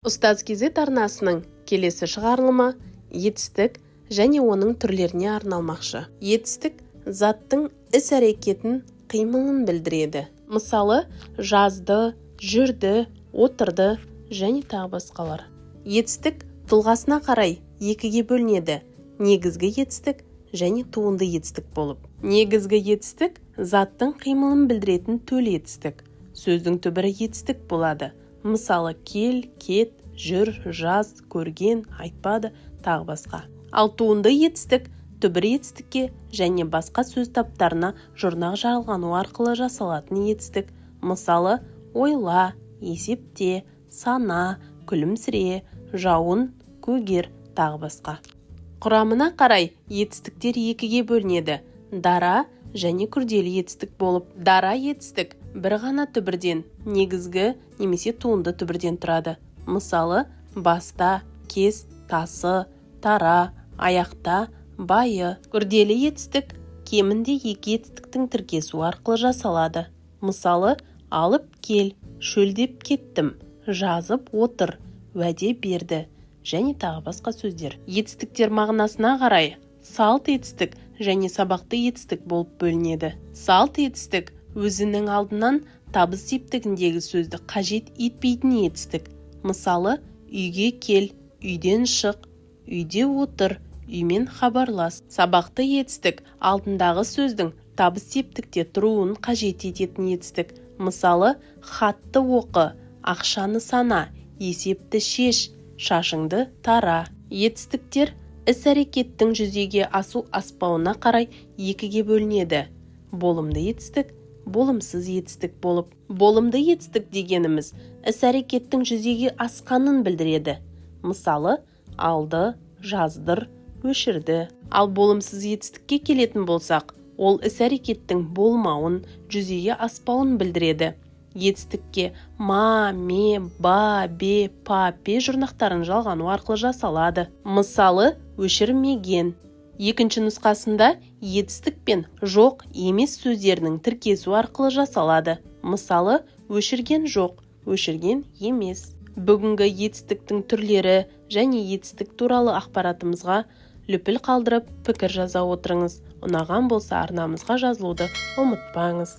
Ұстаз Кезет арнасының келесі шығарылымы етістік және оның түрлеріне арналмақшы. Етістік заттың іс-әрекетін, қимылын білдіреді. Мысалы, жазды, жүрді, отырды және тағы басқалар. Етістік тұлғасына қарай екіге бөлінеді: негізгі етістік және туынды етістік болып. Негізгі етістік заттың қимылын білдіретін төл етістік. Сөздің түбірі етістік болады. Мысалы, кел, кет, жүр, жаз, көрген, айтпады, тағы басқа. Ал туынды етістік түбір етістікке және басқа сөз таптарына жұрнақ жарылғану арқылы жасалатын етістік. Мысалы, ойла, есепте, сана, күлімсіре, жауын, көгер, тағы басқа. Құрамына қарай етістіктер екіге бөлінеді: дара және күрделі етістік болып. Дара етістік бір ғана түбірден, негізгі немесе туынды түбірден тұрады. Мысалы, баста, кес, тасы, тара, аяқта, байы. Күрделі етістік кемінде екі етістіктің тіркесуі арқылы жасалады. Мысалы, алып кел, шөлдеп кеттім, жазып отыр, уәде берді және тағы басқа сөздер. Етістіктер мағынасына қарай салт етістік және сабақты етістік болып бөлінеді. Салт етістік өзінің алдынан табыс септігіндегі сөзді қажет етпейтін етістік. Мысалы, үйге кел, үйден шық, үйде отыр, үймен хабарлас. Сабақты етістік алдындағы сөздің табыс септікте тұруын қажет ететін етістік. Мысалы, хатты оқы, ақшаны сана, есепті шеш, шашыңды тара. Етістіктер іс-әрекеттің жүзеге асу-аспауына қарай екіге бөлінеді: болымды етістік, болымсыз етістік болып. Болымды етістік дегеніміз іс-әрекеттің жүзеге асқанын білдіреді. Мысалы, алды, жаздыр, өшірді. Ал болымсыз етістікке келетін болсақ, ол іс-әрекеттің болмауын, жүзеге аспауын білдіреді. Етістікке ма, ме, ба, бе, па, пе жұрнақтарын жалғану арқылы жасалады. Мысалы, өшірмеген. Екінші нұсқасында етістік пен жоқ, емес сөздерінің тіркесу арқылы жасалады. Мысалы, өшірген жоқ, өшірген емес. Бүгінгі етістіктің түрлері және етістік туралы ақпаратымызға лүпіл қалдырып, пікір жаза отырыңыз. Ұнаған болса арнамызға жазылуды ұмытпаңыз.